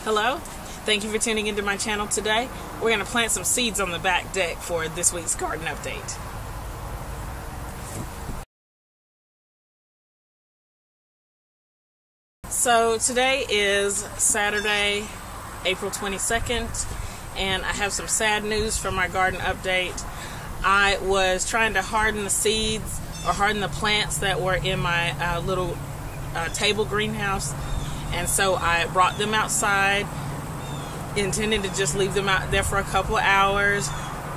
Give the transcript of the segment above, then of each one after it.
Hello, thank you for tuning into my channel today. We're going to plant some seeds on the back deck for this week's garden update. So today is Saturday, April 22nd, and I have some sad news for my garden update. I was trying to harden the seeds or harden the plants that were in my little table greenhouse. And so I brought them outside, intending to just leave them out there for a couple of hours,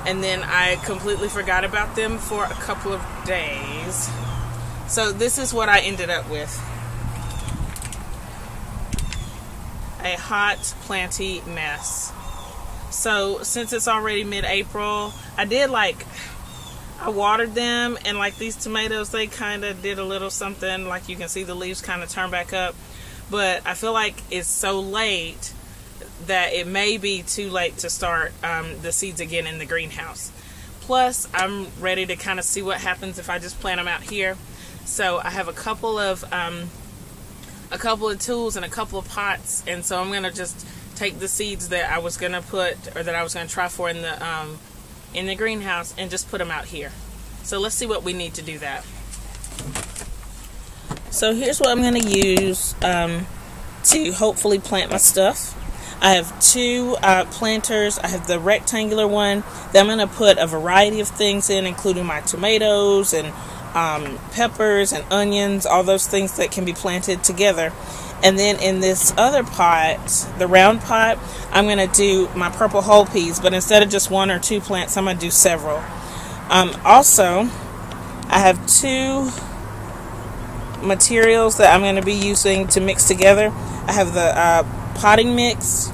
and then I completely forgot about them for a couple of days. So this is what I ended up with. A hot planty mess. So since it's already mid-April, I watered them, and like these tomatoes, they kind of did a little something, like you can see the leaves kind of turn back up. But I feel like it's so late that it may be too late to start the seeds again in the greenhouse. Plus, I'm ready to kind of see what happens if I just plant them out here. So I have a couple of tools and a couple of pots, and so I'm gonna just take the seeds that I was gonna put, or that I was gonna try for in the greenhouse, and just put them out here. So let's see what we need to do that. So here's what I'm going to use to hopefully plant my stuff. I have two planters. I have the rectangular one that I'm going to put a variety of things in, including my tomatoes and peppers and onions, all those things that can be planted together. And then in this other pot, the round pot, I'm going to do my purple whole peas, but instead of just one or two plants, I'm going to do several. Also, I have two materials that I'm going to be using to mix together. I have the potting mix,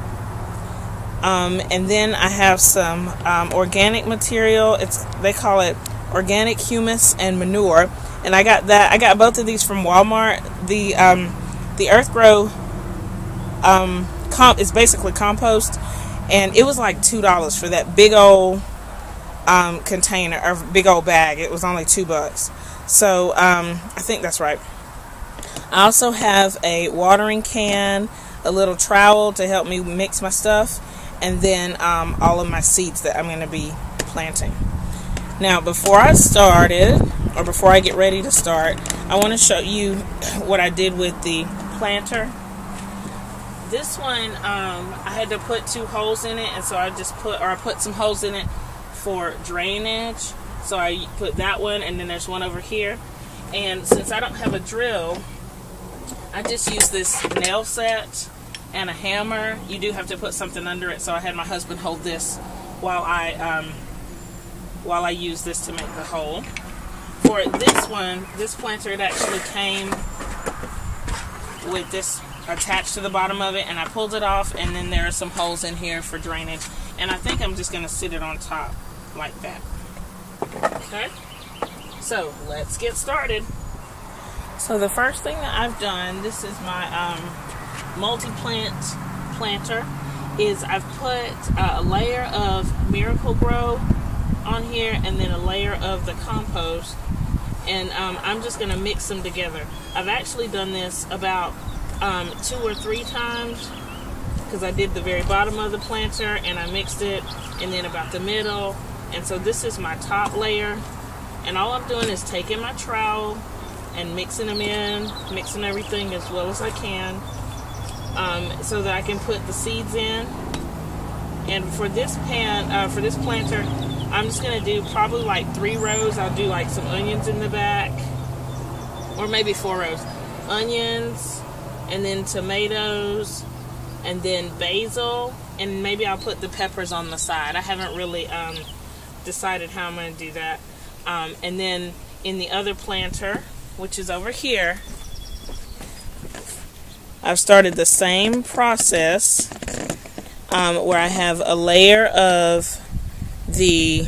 and then I have some organic material. They call it organic humus and manure, and I got both of these from Walmart. The Earthgrow is basically compost, and it was like $2 for that big old container, or big old bag. It was only $2. So I think that's right. I also have a watering can, a little trowel to help me mix my stuff, and then all of my seeds that I'm going to be planting. Now, before I get ready to start, I want to show you what I did with the planter. This one, I had to put two holes in it, and so I put some holes in it for drainage. So I put that one, and then there's one over here. And since I don't have a drill, I just use this nail set and a hammer. You do have to put something under it, so I had my husband hold this while I use this to make the hole. For this one, this planter, it actually came with this attached to the bottom of it, and I pulled it off, and then there are some holes in here for drainage. And I think I'm just going to sit it on top like that. Okay, so let's get started. So the first thing that I've done, this is my multi-plant planter, is I've put a layer of Miracle-Gro on here, and then a layer of the compost, and I'm just going to mix them together. I've actually done this about 2 or 3 times, because I did the very bottom of the planter, and I mixed it, and then about the middle. And so this is my top layer, and all I'm doing is taking my trowel and mixing them in, mixing everything as well as I can, so that I can put the seeds in. And for this planter, I'm just going to do probably like 3 rows. I'll do like some onions in the back, or maybe 4 rows. Onions, and then tomatoes, and then basil, and maybe I'll put the peppers on the side. I haven't really decided how I'm going to do that. And then in the other planter, which is over here, I've started the same process, where I have a layer of the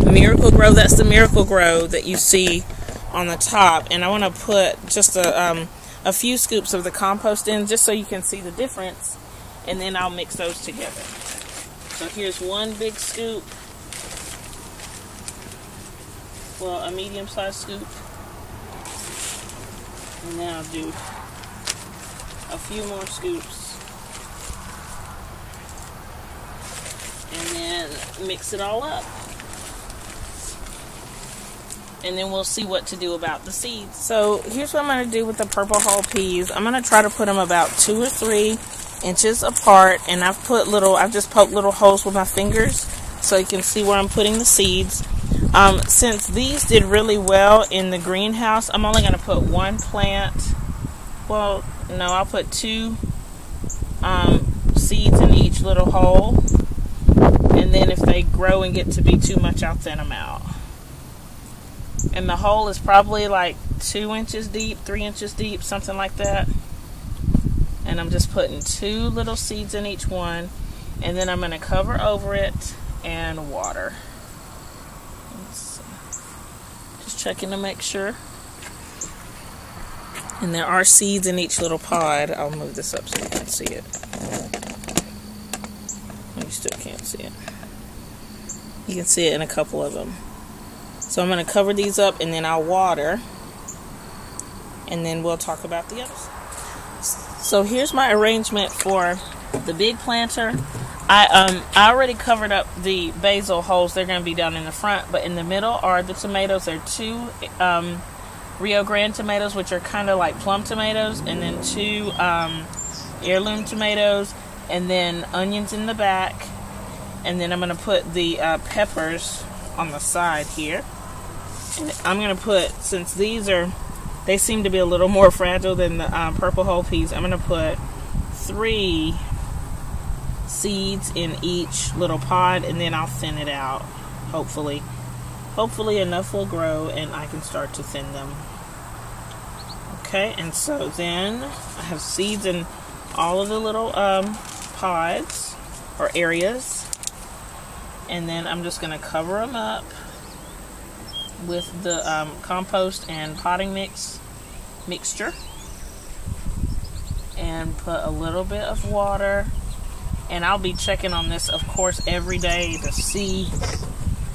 Miracle-Gro. That's the Miracle-Gro that you see on the top, and I want to put just a few scoops of the compost in, just so you can see the difference, and then I'll mix those together. So here's one big scoop, well, a medium-sized scoop, and then I'll do a few more scoops. And then mix it all up. And then we'll see what to do about the seeds. So here's what I'm going to do with the purple hull peas. I'm going to try to put them about 2 or 3 inches apart. And I've just poked little holes with my fingers so you can see where I'm putting the seeds. Since these did really well in the greenhouse, I'm only going to put 1 plant. Well, no, I'll put 2 seeds in each little hole. And then if they grow and get to be too much, I'll thin them out. And the hole is probably like 2 inches deep, 3 inches deep, something like that. And I'm just putting 2 little seeds in each one. And then I'm going to cover over it and water. Just checking to make sure. And there are seeds in each little pod. I'll move this up so you can see it. You still can't see it. You can see it in a couple of them. So I'm going to cover these up and then I'll water. And then we'll talk about the others. So here's my arrangement for the big planter. I already covered up the basil holes. They're going to be down in the front. But in the middle are the tomatoes. There are 2 Rio Grande tomatoes, which are kind of like plum tomatoes. And then 2 heirloom tomatoes. And then onions in the back. And then I'm going to put the peppers on the side here. And I'm going to put, since they seem to be a little more fragile than the purple hull peas, I'm going to put 3 seeds in each little pod, and then I'll thin it out, hopefully. Hopefully enough will grow and I can start to thin them. Okay, and so then I have seeds in all of the little pods or areas. And then I'm just going to cover them up with the compost and potting mixture. And put a little bit of water. And I'll be checking on this, of course, every day to see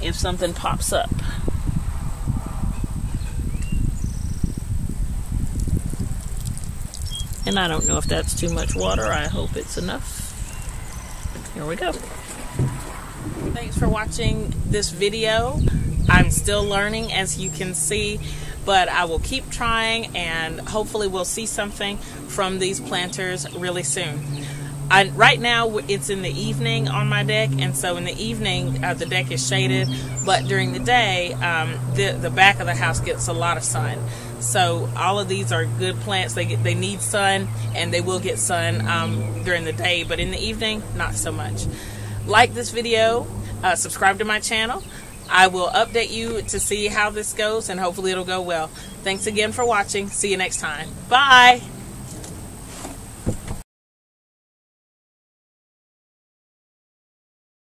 if something pops up. And I don't know if that's too much water. I hope it's enough. Here we go. Thanks for watching this video. I'm still learning, as you can see, but I will keep trying and hopefully we'll see something from these planters really soon. Right now it's in the evening on my deck, and so in the evening the deck is shaded, but during the day the back of the house gets a lot of sun. So all of these are good plants. They need sun, and they will get sun during the day, but in the evening, not so much. Like this video, subscribe to my channel. I will update you to see how this goes, and hopefully it'll go well. Thanks again for watching. See you next time. Bye!